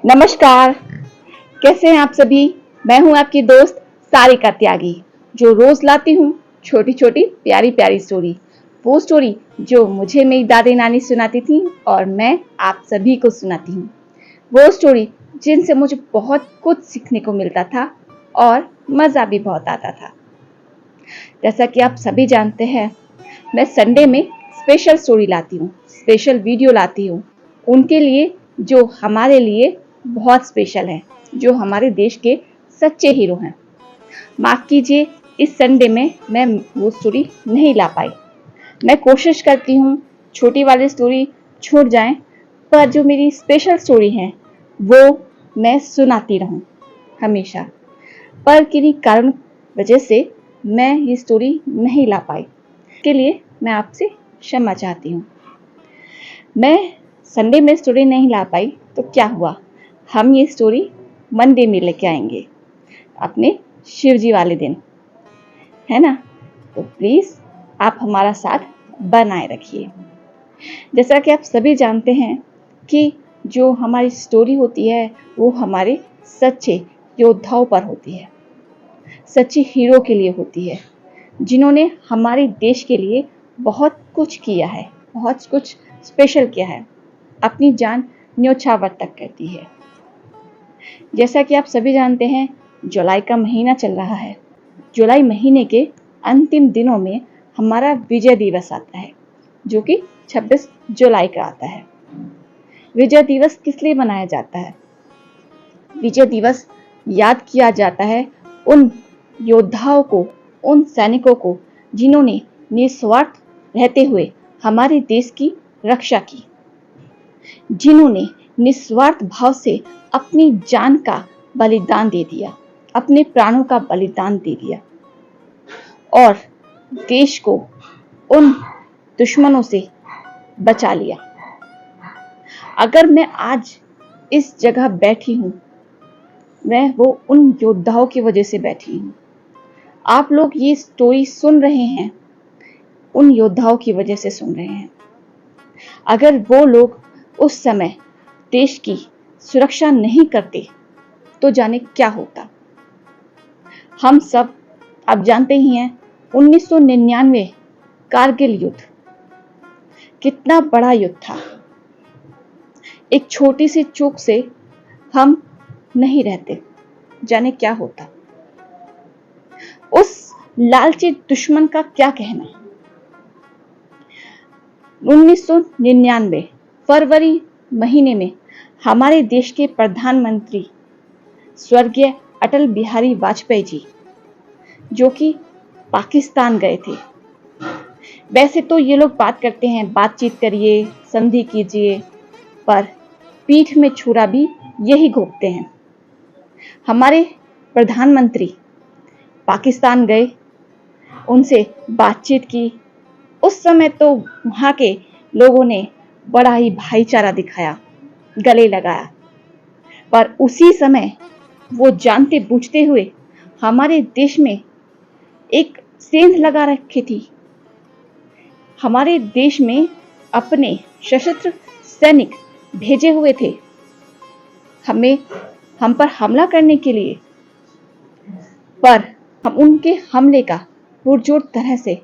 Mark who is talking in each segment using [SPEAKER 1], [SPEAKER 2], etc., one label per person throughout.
[SPEAKER 1] नमस्कार। कैसे हैं आप सभी। मैं हूं आपकी दोस्त सारिका त्यागी, जो रोज लाती हूं छोटी छोटी प्यारी प्यारी स्टोरी। वो स्टोरी जो मुझे मेरी दादी नानी सुनाती थी और मैं आप सभी को सुनाती हूं। वो स्टोरी जिनसे मुझे बहुत कुछ सीखने को मिलता था और मजा भी बहुत आता था। जैसा कि आप सभी जानते हैं, मैं संडे में स्पेशल स्टोरी लाती हूँ, स्पेशल वीडियो लाती हूँ उनके लिए जो हमारे लिए बहुत स्पेशल हैं, जो हमारे देश के सच्चे हीरो हैं। माफ कीजिए, इस संडे में मैं वो स्टोरी नहीं ला पाई। मैं कोशिश करती हूँ छोटी वाली स्टोरी छूट जाए, पर जो मेरी स्पेशल स्टोरी है वो मैं सुनाती रहूं हमेशा। पर किन्हीं कारण वजह से मैं ये स्टोरी नहीं ला पाई, के लिए मैं आपसे क्षमा चाहती हूँ। मैं संडे में स्टोरी नहीं ला पाई तो क्या हुआ, हम ये स्टोरी मंडे में लेके आएंगे, अपने शिवजी वाले दिन, है ना। तो प्लीज आप हमारा साथ बनाए रखिए। जैसा कि आप सभी जानते हैं कि जो हमारी स्टोरी होती है वो हमारे सच्चे योद्धाओं पर होती है, सच्चे हीरो के लिए होती है, जिन्होंने हमारे देश के लिए बहुत कुछ किया है, बहुत कुछ स्पेशल किया है, अपनी जान न्योछावर तक करती है। जैसा कि आप सभी जानते हैं, जुलाई का महीना चल रहा है। जुलाई महीने के अंतिम दिनों में हमारा विजय दिवस आता है, जो कि 26 जुलाई का आता है। विजय दिवस किस लिए मनाया जाता है? विजय दिवस याद किया जाता है उन योद्धाओं को, उन सैनिकों को जिन्होंने निस्वार्थ रहते हुए हमारे देश की रक्षा की, जिन्होंने निस्वार्थ भाव से अपनी जान का बलिदान दे दिया, अपने प्राणों का बलिदान दे दिया और देश को उन दुश्मनों से बचा लिया। अगर मैं आज इस जगह बैठी हूं, मैं वो उन योद्धाओं की वजह से बैठी हूं। आप लोग ये स्टोरी सुन रहे हैं, उन योद्धाओं की वजह से सुन रहे हैं। अगर वो लोग उस समय देश की सुरक्षा नहीं करते तो जाने क्या होता। हम सब आप जानते ही हैं, 1999 कारगिल युद्ध कितना बड़ा युद्ध था। एक छोटी सी चूक से हम नहीं रहते, जाने क्या होता। उस लालची दुश्मन का क्या कहना। 1999 फरवरी महीने में हमारे देश के प्रधानमंत्री स्वर्गीय अटल बिहारी वाजपेयी जी, जो कि पाकिस्तान गए थे। वैसे तो ये लोग बात करते हैं, बातचीत करिए, संधि कीजिए, पर पीठ में छुरा भी यही घोंपते हैं। हमारे प्रधानमंत्री पाकिस्तान गए, उनसे बातचीत की। उस समय तो वहां के लोगों ने बड़ा ही भाईचारा दिखाया, गले लगाया, पर उसी समय वो जानते बूझते हुए हमारे देश में एक सेंध लगा रखी थी। हमारे देश में अपने सशस्त्र सैनिक भेजे हुए थे हम पर हमला करने के लिए, पर हम उनके हमले का पुरजोर तरह से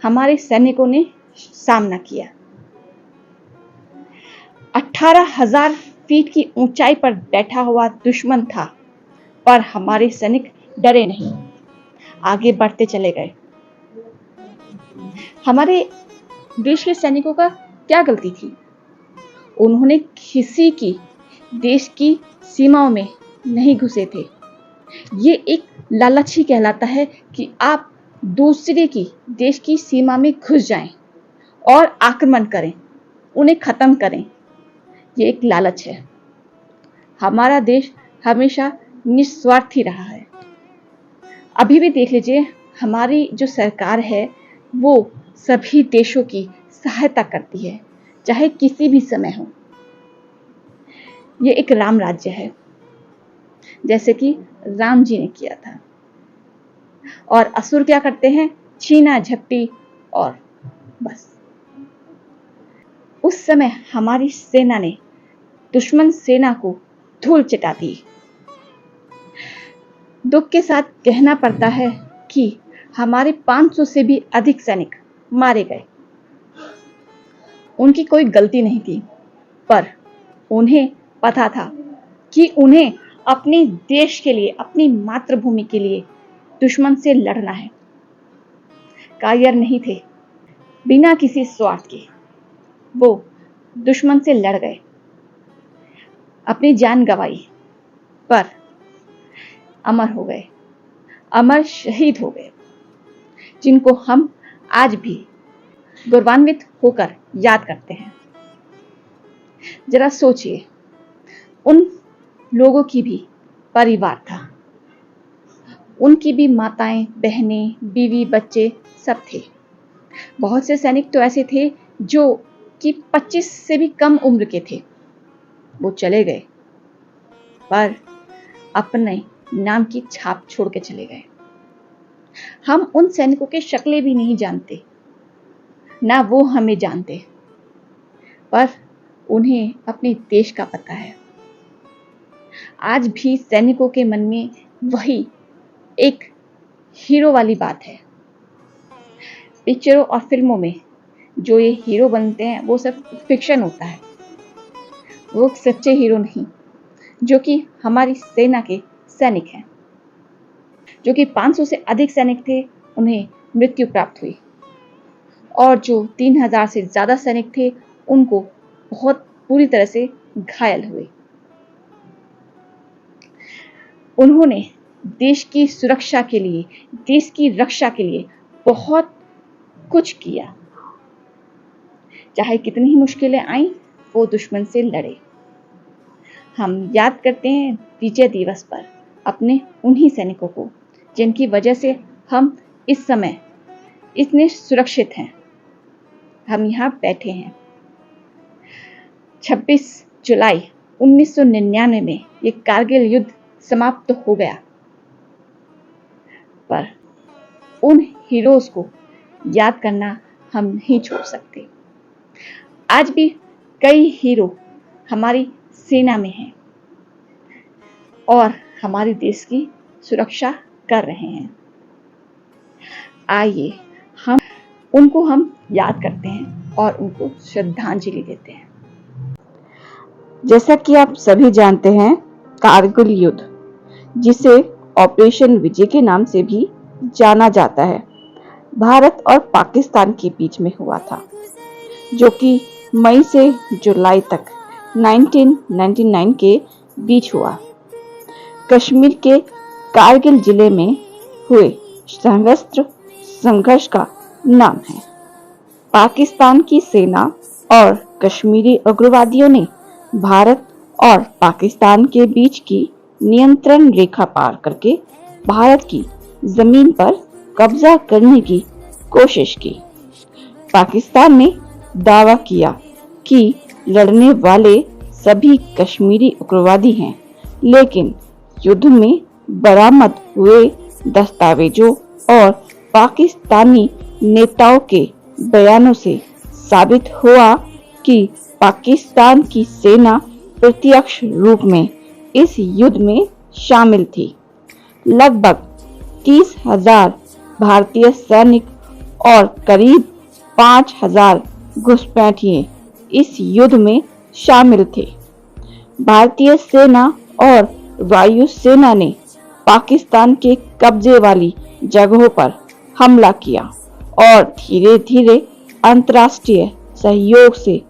[SPEAKER 1] हमारे सैनिकों ने सामना किया। 18,000 फीट की ऊंचाई पर बैठा हुआ दुश्मन था, पर हमारे सैनिक डरे नहीं, आगे बढ़ते चले गए। हमारे देश के सैनिकों का क्या गलती थी? उन्होंने किसी की देश की सीमाओं में नहीं घुसे थे। ये एक लालच ही कहलाता है कि आप दूसरे की देश की सीमा में घुस जाएं और आक्रमण करें, उन्हें खत्म करें। ये एक लालच है। हमारा देश हमेशा निस्वार्थी रहा है। अभी भी देख लीजिए, हमारी जो सरकार है वो सभी देशों की सहायता करती है, चाहे किसी भी समय हो। ये एक राम राज्य है, जैसे कि राम जी ने किया था। और असुर क्या करते हैं? छीना झपटी और बस। उस समय हमारी सेना ने दुश्मन सेना को धूल चटा दी। दुख के साथ कहना पड़ता है कि हमारे 500 से भी अधिक सैनिक मारे गए। उनकी कोई गलती नहीं थी, पर उन्हें पता था कि उन्हें अपने देश के लिए, अपनी मातृभूमि के लिए दुश्मन से लड़ना है। कायर नहीं थे, बिना किसी स्वार्थ के वो दुश्मन से लड़ गए, अपनी जान गंवाई, पर अमर हो गए, अमर शहीद हो गए, जिनको हम आज भी गौरवान्वित होकर याद करते हैं। जरा सोचिए, उन लोगों की भी परिवार था, उनकी भी माताएं, बहनें, बीवी, बच्चे सब थे। बहुत से सैनिक तो ऐसे थे जो कि 25 से भी कम उम्र के थे। वो चले गए, पर अपने नाम की छाप छोड़ के चले गए। हम उन सैनिकों के शक्लें भी नहीं जानते, ना वो हमें जानते, पर उन्हें अपने देश का पता है। आज भी सैनिकों के मन में वही एक हीरो वाली बात है। पिक्चरों और फिल्मों में जो ये हीरो बनते हैं वो सब फिक्शन होता है, वो सच्चे हीरो नहीं, जो कि हमारी सेना के सैनिक हैं। जो कि 500 से अधिक सैनिक थे, उन्हें मृत्यु प्राप्त हुई, और जो 3000 से ज्यादा सैनिक थे उनको बहुत बुरी तरह से घायल हुए। उन्होंने देश की सुरक्षा के लिए, देश की रक्षा के लिए बहुत कुछ किया। चाहे कितनी ही मुश्किलें आईं, वो दुश्मन से लड़े। हम याद करते हैं विजय दिवस पर अपने उन्हीं सैनिकों को, जिनकी वजह से हम इस समय इतने सुरक्षित हैं, हम यहाँ बैठे हैं। 26 जुलाई 1999 में ये कारगिल युद्ध समाप्त हो गया, पर उन हीरोज को याद करना हम नहीं छोड़ सकते। आज भी कई हीरो हमारी सेना में हैं और हमारे देश की सुरक्षा कर रहे हैं। आइए हम याद करते हैं और उनको श्रद्धांजलि देते हैं।
[SPEAKER 2] जैसा कि आप सभी जानते हैं, कारगिल युद्ध, जिसे ऑपरेशन विजय के नाम से भी जाना जाता है, भारत और पाकिस्तान के बीच में हुआ था, जो कि मई से जुलाई तक 1999 के बीच हुआ। कश्मीर के कारगिल जिले में हुए सशस्त्र संघर्ष का नाम है। पाकिस्तान की सेना और कश्मीरी उग्रवादियों ने भारत और पाकिस्तान के बीच की नियंत्रण रेखा पार करके भारत की जमीन पर कब्जा करने की कोशिश की। पाकिस्तान ने दावा किया कि लड़ने वाले सभी कश्मीरी उग्रवादी हैं, लेकिन युद्ध में बरामद हुए दस्तावेजों और पाकिस्तानी नेताओं के बयानों से साबित हुआ कि पाकिस्तान की सेना प्रत्यक्ष रूप में इस युद्ध में शामिल थी। लगभग 30,000 भारतीय सैनिक और करीब 5,000 घुसपैठिए इस युद्ध में शामिल थे। भारतीय सेना और वायु सेना ने पाकिस्तान के कब्जे वाली जगहों पर हमला किया और धीरे धीरे अंतर्राष्ट्रीय सहयोग से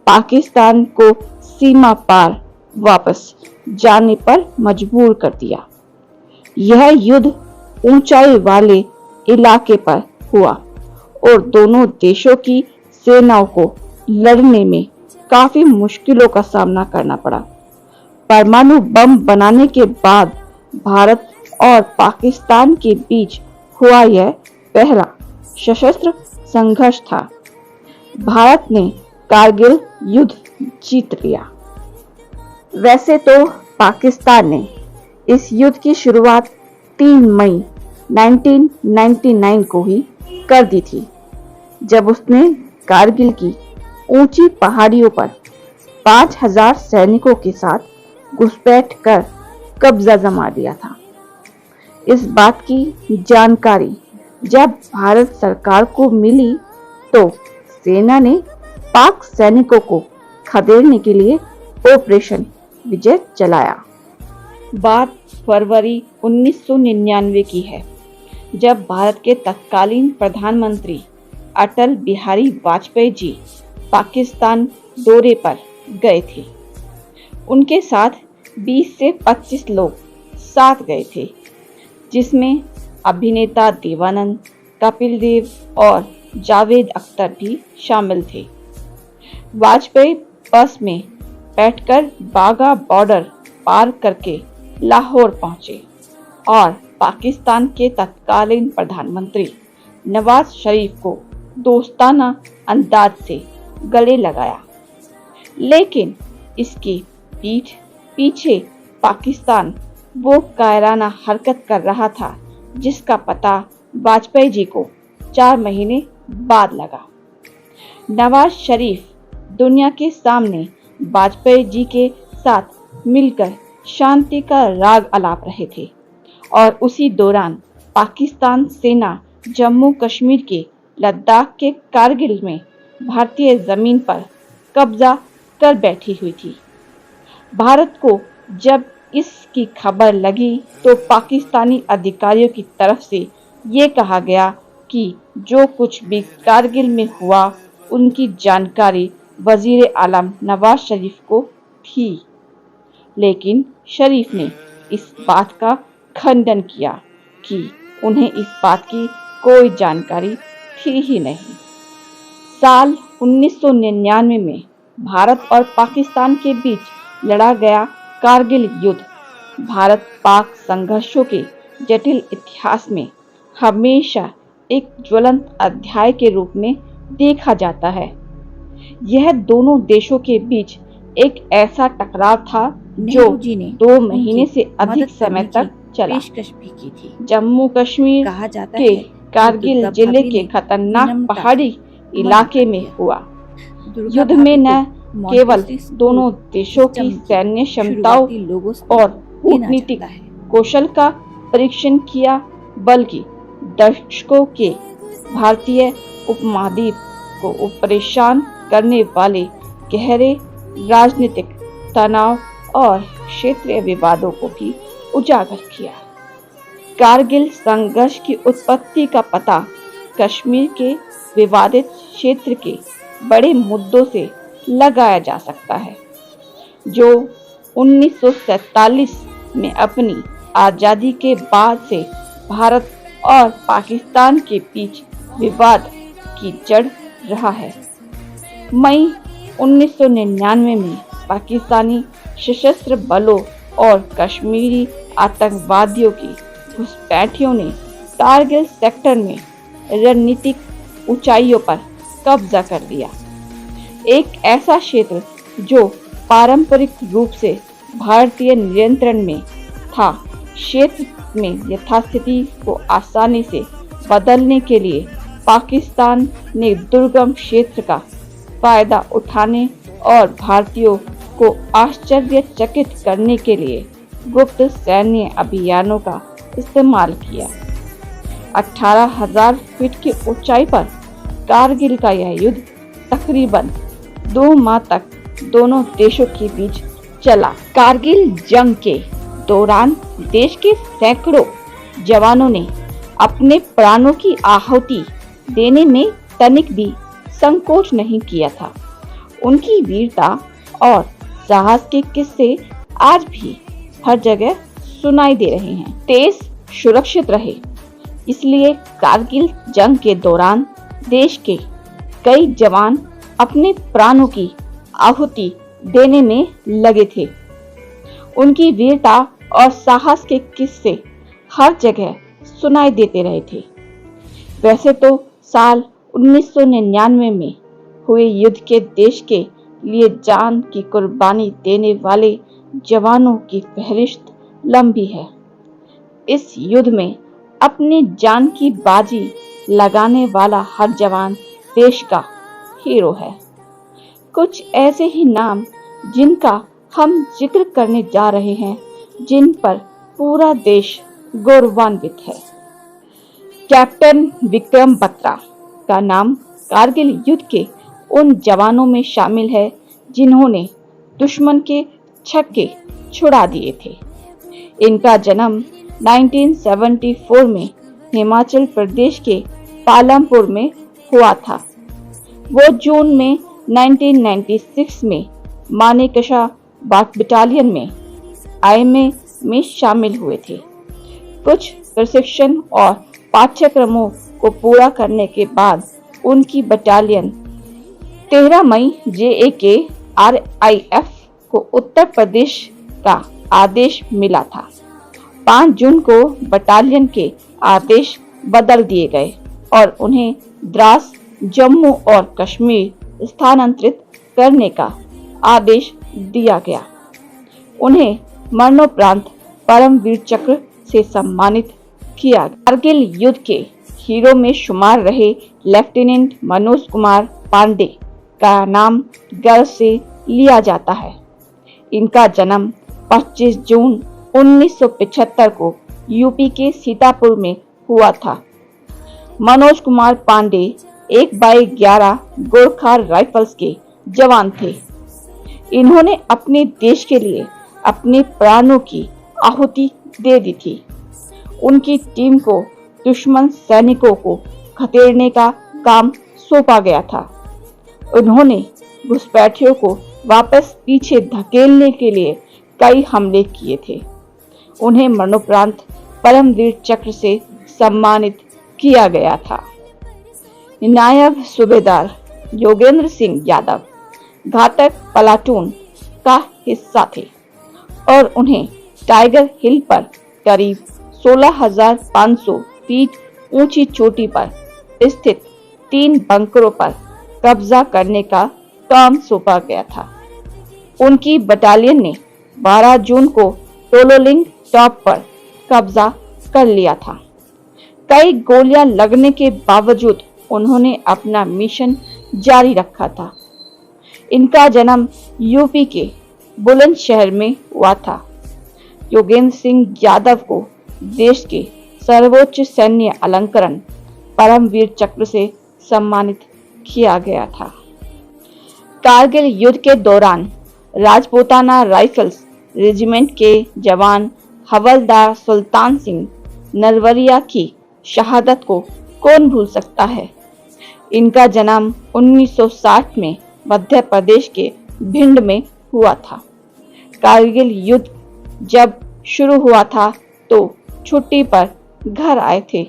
[SPEAKER 2] पाकिस्तान को सीमा पार वापस जाने पर मजबूर कर दिया। यह युद्ध ऊंचाई वाले इलाके पर हुआ और दोनों देशों की सेनाओं को लड़ने में काफी मुश्किलों का सामना करना पड़ा। परमाणु बम बनाने के बाद भारत और पाकिस्तान के बीच हुआ यह पहला सशस्त्र संघर्ष था। भारत ने कारगिल युद्ध जीत लिया। वैसे तो पाकिस्तान ने इस युद्ध की शुरुआत 3 मई 1999 को ही कर दी थी, जब उसने कारगिल की ऊंची पहाड़ियों पर 5,000 सैनिकों के साथ घुसपैठ कर कब्जा जमा लिया था। इस बात की जानकारी जब भारत सरकार को मिली तो सेना ने पाक सैनिकों को खदेड़ने के लिए ऑपरेशन विजय चलाया। बात फरवरी 1999 की है, जब भारत के तत्कालीन प्रधानमंत्री अटल बिहारी वाजपेयी जी पाकिस्तान दौरे पर गए थे। उनके साथ 20 से 25 लोग साथ गए थे, जिसमें अभिनेता देवानंद, कपिल देव और जावेद अख्तर भी शामिल थे। वाजपेयी बस में बैठकर बाघा बॉर्डर पार करके लाहौर पहुंचे और पाकिस्तान के तत्कालीन प्रधानमंत्री नवाज शरीफ को दोस्ताना अंदाज से गले लगाया। लेकिन इसकी पीठ पीछे पाकिस्तान वो कायराना हरकत कर रहा था जिसका पता वाजपेयी जी को 4 महीने बाद लगा। नवाज शरीफ दुनिया के सामने वाजपेयी जी के साथ मिलकर शांति का राग आलाप रहे थे और उसी दौरान पाकिस्तान सेना जम्मू कश्मीर के लद्दाख के कारगिल में भारतीय जमीन पर कब्जा कर बैठी हुई थी। भारत को जब इसकी खबर लगी तो पाकिस्तानी अधिकारियों की तरफ से ये कहा गया कि जो कुछ भी कारगिल में हुआ उनकी जानकारी वजीर आलम नवाज शरीफ को थी। लेकिन शरीफ ने इस बात का खंडन किया कि उन्हें इस बात की कोई जानकारी थी ही नहीं। साल 1999 में भारत और पाकिस्तान के बीच लड़ा गया कारगिल युद्ध भारत पाक संघर्षों के जटिल इतिहास में हमेशा एक ज्वलंत अध्याय के रूप में देखा जाता है। यह दोनों देशों के बीच एक ऐसा टकराव था जो 2 महीने से अधिक समय तक चला।
[SPEAKER 1] पेशकश भी की थी।
[SPEAKER 2] जम्मू कश्मीर
[SPEAKER 1] कहा जाता
[SPEAKER 2] के
[SPEAKER 1] है
[SPEAKER 2] कारगिल जिले के खतरनाक पहाड़ी इलाके में हुआ। युद्ध में न केवल दोनों देशों की सैन्य क्षमताओं और कूटनीतिक कौशल का परीक्षण किया, बल्कि दर्शकों के भारतीय उपमहाद्वीप को परेशान करने वाले गहरे राजनीतिक तनाव और क्षेत्रीय विवादों को भी उजागर किया। कारगिल संघर्ष की उत्पत्ति का पता कश्मीर के विवादित क्षेत्र के बड़े मुद्दों से लगाया जा सकता है, जो 1947 में अपनी आजादी के बाद से भारत और पाकिस्तान के बीच विवाद की जड़ रहा है। मई 1999 में पाकिस्तानी सशस्त्र बलों और कश्मीरी आतंकवादियों की घुसपैठियों ने कारगिल सेक्टर में रणनीतिक ऊंचाइयों पर कब्जा कर लिया। एक ऐसा क्षेत्र जो पारंपरिक रूप से भारतीय नियंत्रण में था। क्षेत्र में यथास्थिति को आसानी से बदलने के लिए पाकिस्तान ने दुर्गम क्षेत्र का फायदा उठाने और भारतीयों को आश्चर्यचकित करने के लिए गुप्त सैन्य अभियानों का इस्तेमाल किया। 18,000 फीट की ऊंचाई पर कारगिल का यह युद्ध तकरीबन 2 माह तक दोनों देशों के बीच चला। कारगिल जंग के दौरान देश के सैकड़ों जवानों ने अपने प्राणों की आहुति देने में तनिक भी संकोच नहीं किया था। उनकी वीरता और साहस के किस्से आज भी हर जगह सुनाई दे रहे हैं। देश सुरक्षित रहे, इसलिए कारगिल जंग के दौरान देश के कई जवान अपने प्राणों की आहुति देने में लगे थे। उनकी वीरता और साहस के किस्से हर जगह सुनाई देते रहे थे। वैसे तो साल 1999 में हुए युद्ध के देश के लिए जान की कुर्बानी देने वाले जवानों की फहरिस्त लंबी है। इस युद्ध में अपनी जान की बाजी लगाने वाला हर जवान देश का हीरो है। कुछ ऐसे ही नाम जिनका हम जिक्र करने जा रहे हैं जिन पर पूरा देश गौरवान्वित है। कैप्टन विक्रम बत्रा का नाम कारगिल युद्ध के उन जवानों में शामिल है जिन्होंने दुश्मन के छक्के छुड़ा दिए थे। इनका जन्म 1974 में हिमाचल प्रदेश के पालमपुर में हुआ था। वो जून में 1996 में मानेकशा बटालियन में आईएमए में शामिल हुए थे। कुछ प्रशिक्षण और पाठ्यक्रमों को पूरा करने के बाद उनकी बटालियन 13 मई JAK RIF को उत्तर प्रदेश का आदेश मिला था। 5 जून को बटालियन के आदेश बदल दिए गए और उन्हें द्रास, जम्मू और कश्मीर स्थानांतरित करने का आदेश दिया गया। उन्हें मरणोपरांत परमवीर चक्र से सम्मानित किया। कारगिल युद्ध के हीरो में शुमार रहे लेफ्टिनेंट मनोज कुमार पांडे का नाम गर्व से लिया जाता है। इनका जन्म 25 जून 1975 को यूपी के सीतापुर में हुआ था। मनोज कुमार पांडे 1/11 गोरखा राइफल्स के जवान थे। इन्होंने अपने देश के लिए अपने प्राणों की आहुति दे दी थी। उनकी टीम को दुश्मन सैनिकों को खदेड़ने का काम सौंपा गया था। उन्होंने घुसपैठियों को वापस पीछे धकेलने के लिए कई हमले किए थे। उन्हें मरणोपरांत परमवीर चक्र से सम्मानित किया गया था। नायब सूबेदार योगेंद्र सिंह यादव घातक प्लाटून का हिस्सा थे और उन्हें टाइगर हिल पर करीब 16,500 फीट ऊंची चोटी पर स्थित 3 बंकरों पर कब्जा करने का काम सौंपा गया था। उनकी बटालियन ने 12 जून को टोलोलिंग टॉप पर कब्जा कर लिया था। कई गोलियां लगने के बावजूद उन्होंने अपना मिशन जारी रखा था। इनका जन्म यूपी के बुलंदशहर में हुआ था। योगेंद्र सिंह यादव को देश के सर्वोच्च सैन्य अलंकरण परमवीर चक्र से सम्मानित किया गया था। कारगिल युद्ध के दौरान राजपूताना राइफल्स रेजिमेंट के जवान हवलदार सुल्तान सिंह नरवरिया की शहादत को कौन भूल सकता है। इनका जन्म 1960 में मध्य प्रदेश के भिंड में हुआ था। कारगिल युद्ध जब शुरू हुआ था तो छुट्टी पर घर आए थे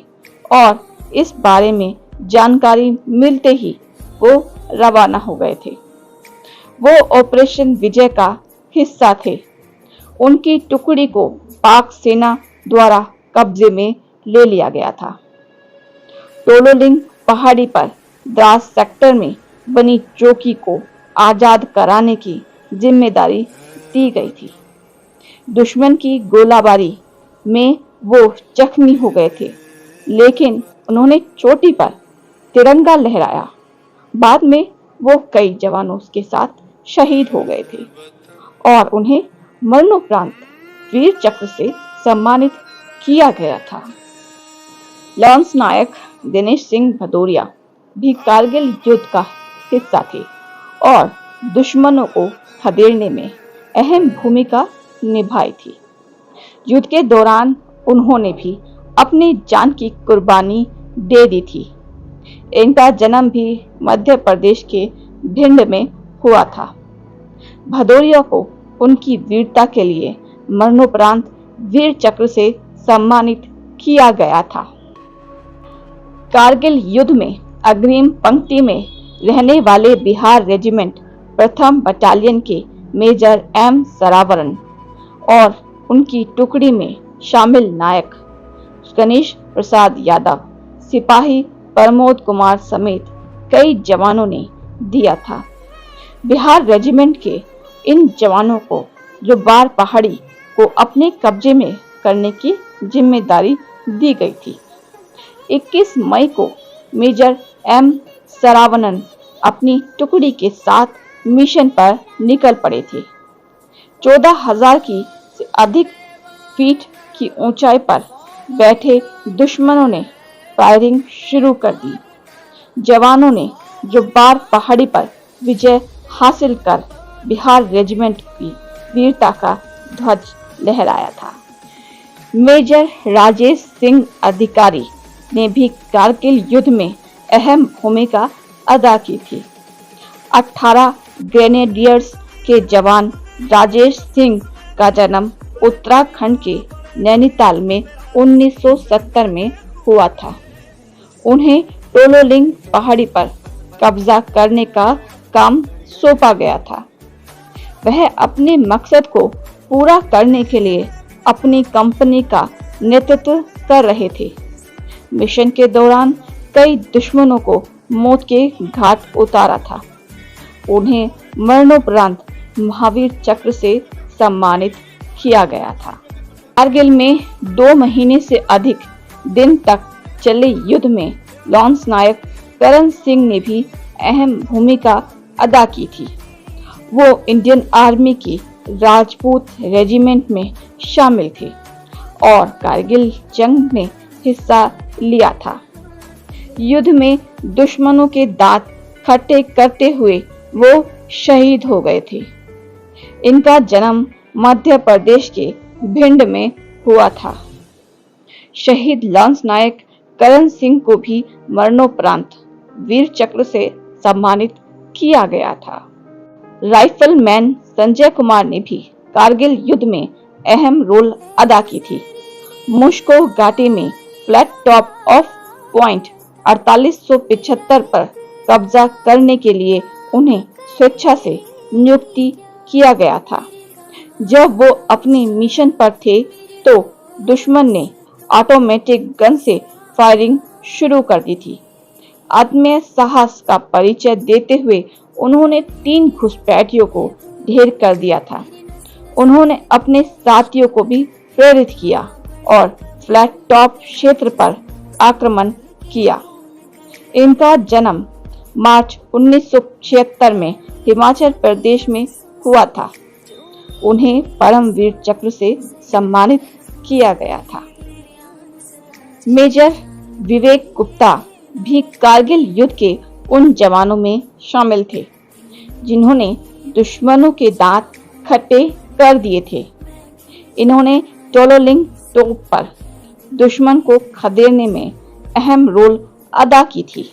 [SPEAKER 2] और इस बारे में जानकारी मिलते ही वो रवाना हो गए थे। वो ऑपरेशन विजय का हिस्सा थे। उनकी टुकड़ी को पाक सेना द्वारा कब्जे में ले लिया गया था। टोलोलिंग पहाड़ी पर द्रास सेक्टर में बनी चौकी को आजाद कराने की जिम्मेदारी दी गई थी। दुश्मन की गोलाबारी में वो जख्मी हो गए थे, लेकिन उन्होंने चोटी पर तिरंगा लहराया। बाद में वो कई जवानों के साथ शहीद हो गए थे और उन्हें मरणोपरांत वीर चक्र से सम्मानित किया गया था। लॉन्स नायक दिनेश सिंह भदौरिया भी कारगिल युद्ध का हिस्सा थे और दुश्मनों को खदेड़ने में अहम भूमिका निभाई थी। युद्ध के दौरान उन्होंने भी अपनी जान की कुर्बानी दे दी थी। इनका जन्म भी मध्य प्रदेश के भिंड में हुआ था। भदौरिया को उनकी वीरता के लिए मरणोपरांत वीर चक्र से सम्मानित किया गया था। कारगिल युद्ध में अग्रिम पंक्ति में रहने वाले बिहार रेजिमेंट प्रथम बटालियन के मेजर M सरावरन और उनकी टुकड़ी में शामिल नायक गणेश प्रसाद यादव, सिपाही प्रमोद कुमार समेत कई जवानों ने दिया था। बिहार रेजिमेंट के इन जवानों को जुब्बार पहाड़ी को अपने कब्जे में करने की जिम्मेदारी दी गई थी। 21 मई को मेजर M सरावनन अपनी टुकड़ी के साथ मिशन पर निकल पड़े थे। 14,000 की से अधिक फीट की ऊंचाई पर बैठे दुश्मनों ने फायरिंग शुरू कर दी। जवानों ने जो बार पहाड़ी पर विजय हासिल कर बिहार रेजिमेंट की वीरता का ध्वज लहराया था। मेजर राजेश सिंह अधिकारी ने भी कारगिल युद्ध में अहम भूमिका अदा की थी। 18 ग्रेनेडियर्स के जवान राजेश सिंह का जन्म उत्तराखंड के नैनीताल में 1970 में हुआ था। उन्हें टोलोलिंग पहाड़ी पर कब्जा करने का काम सौंपा गया था। वह अपने मकसद को पूरा करने के लिए अपनी कंपनी का नेतृत्व कर रहे थे। मिशन के दौरान कई दुश्मनों को मौत के घाट उतारा था। उन्हें मरणोपरांत महावीर चक्र से सम्मानित किया गया था। कारगिल में 2 महीने से अधिक दिन तक चले युद्ध में लॉन्स नायक करण सिंह ने भी अहम भूमिका अदा की थी। वो इंडियन आर्मी की राजपूत रेजिमेंट में शामिल थे और कारगिल जंग में हिस्सा लिया था। युद्ध में दुश्मनों के दांत खट्टे करते हुए वो शहीद हो गए थे। इनका जन्म मध्य प्रदेश के भिंड में हुआ था। शहीद लॉन्स नायक करण सिंह को भी मरणोपरांत वीर चक्र से सम्मानित किया गया था। राइफलमैन संजय कुमार ने भी कारगिल युद्ध में अहम रोल अदा की थी। मुश्को घाटी में फ्लैट टॉप ऑफ पॉइंट 4875 पर कब्जा करने के लिए उन्हें स्वेच्छा से नियुक्ति किया गया था। जब वो अपने मिशन पर थे तो दुश्मन ने ऑटोमेटिक गन से फायरिंग शुरू कर दी थी। आत्मीय साहस का परिचय देते हुए उन्होंने 3 घुसपैठियों को ढेर कर दिया था। उन्होंने अपने साथियों को भी प्रेरित किया और फ्लैट टॉप क्षेत्र पर आक्रमण किया। इनका जन्म मार्च 1976 में हिमाचल प्रदेश में हुआ था। उन्हें परमवीर चक्र से सम्मानित किया गया था। मेजर विवेक गुप्ता भी कारगिल युद्ध के उन जवानों में शामिल थे जिन्होंने दुश्मनों के दांत खट्टे कर दिए थे। इन्होंने टोलोलिंग तोप पर दुश्मन को खदेड़ने में अहम रोल अदा की थी।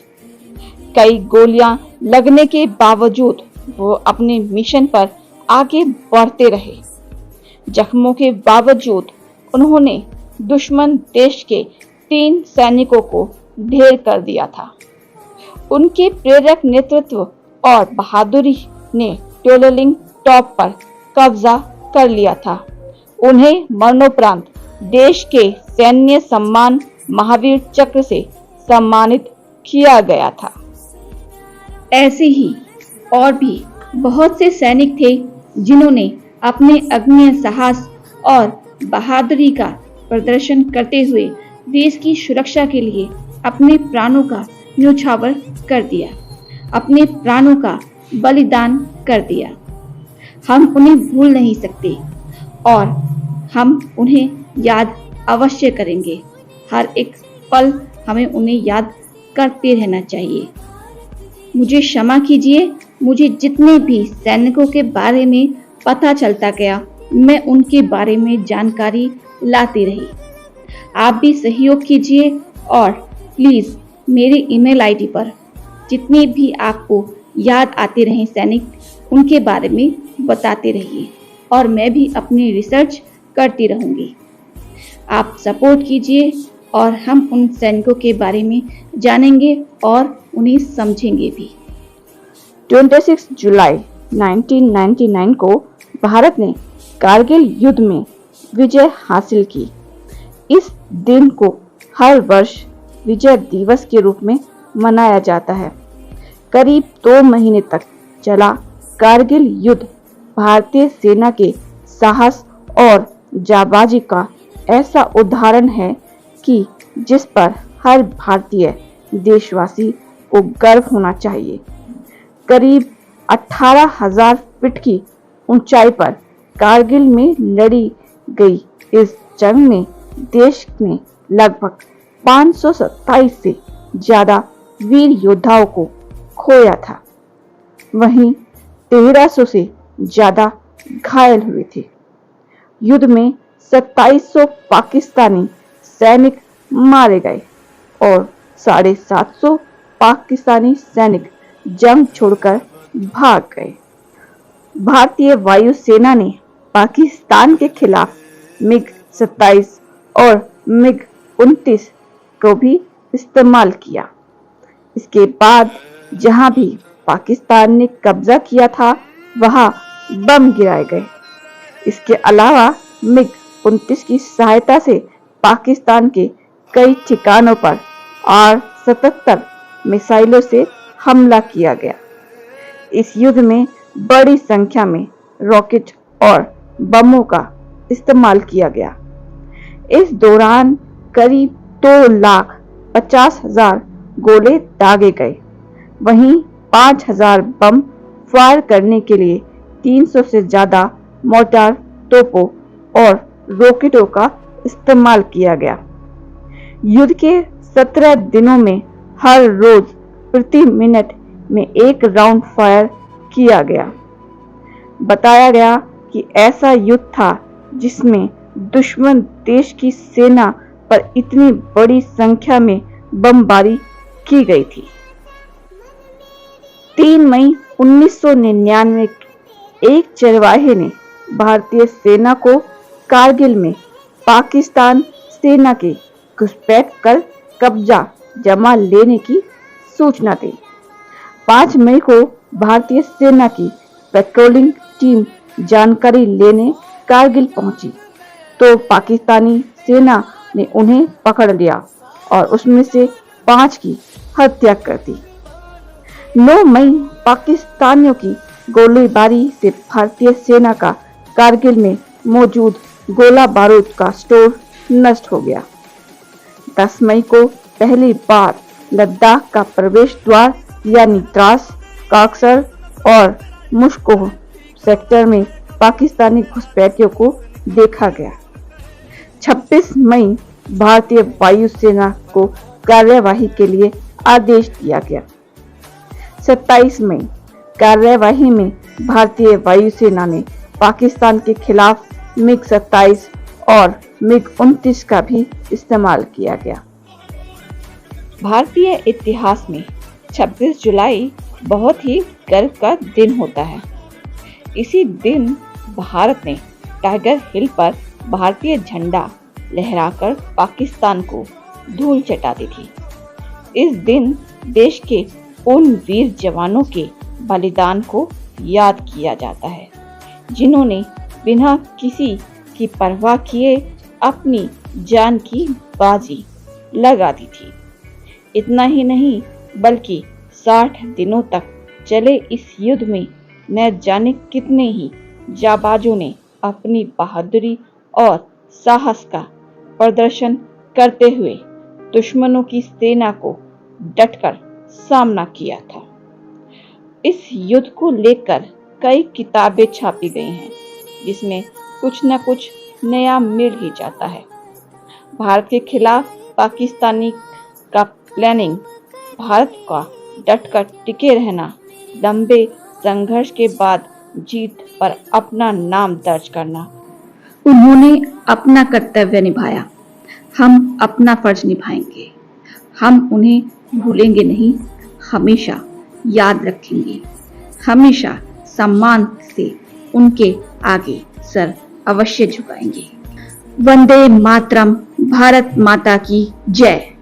[SPEAKER 2] कई गोलियां लगने के बावजूद वो अपने मिशन पर आगे बढ़ते रहे। जख्मों के बावजूद उन्होंने दुश्मन देश के 3 सैनिकों को ढेर कर दिया था। उनके प्रेरक नेतृत्व और बहादुरी ने टोलोलिंग टॉप पर कब्जा कर लिया था। उन्हें मरणोपरांत देश के सैन्य सम्मान महावीर चक्र से सम्मानित किया गया था।
[SPEAKER 1] ऐसे ही और भी बहुत से सैनिक थे जिन्होंने अपने अग्नि साहस और बहादुरी का प्रदर्शन करते हुए देश की सुरक्षा के लिए अपने प्राणों का न्यौछावर कर दिया, अपने प्राणों का बलिदान कर दिया। हम उन्हें भूल नहीं सकते और हम उन्हें याद अवश्य करेंगे। हर एक पल हमें उन्हें याद करते रहना चाहिए। मुझे क्षमा कीजिए, मुझे जितने भी सैनिकों के बारे में पता चलता गया मैं उनके बारे में जानकारी लाती रही। आप भी सहयोग कीजिए और प्लीज़ मेरे ईमेल आईडी पर जितने भी आपको याद आते रहें सैनिक उनके बारे में बताते रहिए और मैं भी अपनी रिसर्च करती रहूँगी। आप सपोर्ट कीजिए और हम उन सैनिकों के बारे में जानेंगे और उन्हें समझेंगे भी।
[SPEAKER 2] 26 जुलाई 1999 को भारत ने कारगिल युद्ध में विजय हासिल की। इस दिन को हर वर्ष विजय दिवस के रूप में मनाया जाता है। करीब 2 महीने तक चला कारगिल युद्ध भारतीय सेना के साहस और जाबाजी का ऐसा उदाहरण है कि जिस पर हर भारतीय देशवासी को गर्व होना चाहिए। करीब 18,000 फीट की ऊंचाई पर कारगिल में लड़ी गई इस जंग में देश ने लगभग 527 से ज्यादा वीर योद्धाओं को खोया था। वहीं 1300 से ज्यादा घायल हुए थे। युद्ध में 2700 पाकिस्तानी सैनिक मारे गए और 750 पाकिस्तानी सैनिक जंग छोड़कर भाग गए। भारतीय वायुसेना ने पाकिस्तान के खिलाफ MiG-27 और MiG-29 को भी इस्तेमाल किया। इसके बाद जहां भी पाकिस्तान ने कब्जा किया था वहां बम गिराए गए। इसके अलावा MiG-29 की सहायता से पाकिस्तान के कई ठिकानों पर R-77 मिसाइलों से हमला किया गया। इस युद्ध में बड़ी संख्या में रॉकेट और बमों का इस्तेमाल किया गया। इस दौरान करीब 2,50,000 गोले दागे गए। वहीं 5,000 बम फायर करने के लिए 300 से ज्यादा मोर्टार तोपों और रॉकेटों का इस्तेमाल किया गया। युद्ध के 17 दिनों में हर रोज प्रति मिनट में 1 राउंड फायर किया गया। बताया गया कि ऐसा युद्ध था जिसमें दुश्मन देश की सेना पर इतनी बड़ी संख्या में बमबारी की गई थी। 3 मई 1999 एक चरवाहे ने भारतीय सेना को कारगिल में पाकिस्तान सेना के घुसपैठ कर कब्जा जमा लेने की सूचना दी। 5 मई को भारतीय सेना की पेट्रोलिंग टीम जानकारी लेने कारगिल पहुंची तो पाकिस्तानी सेना ने उन्हें पकड़ लिया और उसमें से 5 की हत्या कर दी। 9 मई पाकिस्तानियों की गोलीबारी से भारतीय सेना का कारगिल में मौजूद गोला बारूद का स्टोर नष्ट हो गया। 10 मई को पहली बार लद्दाख का प्रवेश द्वार यानी द्रास, काकसर और मुश्कोह सेक्टर में पाकिस्तानी घुसपैठियों को देखा गया। 26 मई भारतीय वायुसेना को कार्यवाही के लिए आदेश दिया गया। 27 मई कार्यवाही में भारतीय वायुसेना ने पाकिस्तान के खिलाफ MiG-27 और MiG-29 का भी इस्तेमाल किया गया। भारतीय इतिहास में 26 जुलाई बहुत ही गर्व का दिन होता है। इसी दिन भारत ने टाइगर हिल पर भारतीय झंडा लहराकर पाकिस्तान को धूल चटा दी थी। इस दिन देश के उन वीर जवानों के बलिदान को याद किया जाता है जिन्होंने बिना किसी की परवाह किए अपनी जान की बाजी लगा दी थी। इतना ही नहीं बल्कि 60 दिनों तक चले इस युद्ध में न जाने कितने ही जाबाजों ने अपनी बहादुरी और साहस का प्रदर्शन करते हुए दुश्मनों की सेना को डटकर सामना किया था। इस युद्ध को लेकर कई किताबें छापी गई हैं जिसमें कुछ न कुछ नया मिल ही जाता है। भारत के खिलाफ पाकिस्तानी का प्लानिंग, भारत का डटकर टिके रहना, लंबे संघर्ष के बाद जीत पर अपना नाम दर्ज करना।
[SPEAKER 1] उन्होंने अपना कर्तव्य निभाया, हम अपना फर्ज निभाएंगे। हम उन्हें भूलेंगे नहीं, हमेशा याद रखेंगे, हमेशा सम्मान से उनके आगे सर अवश्य झुकाएंगे। वंदे मातरम। भारत माता की जय।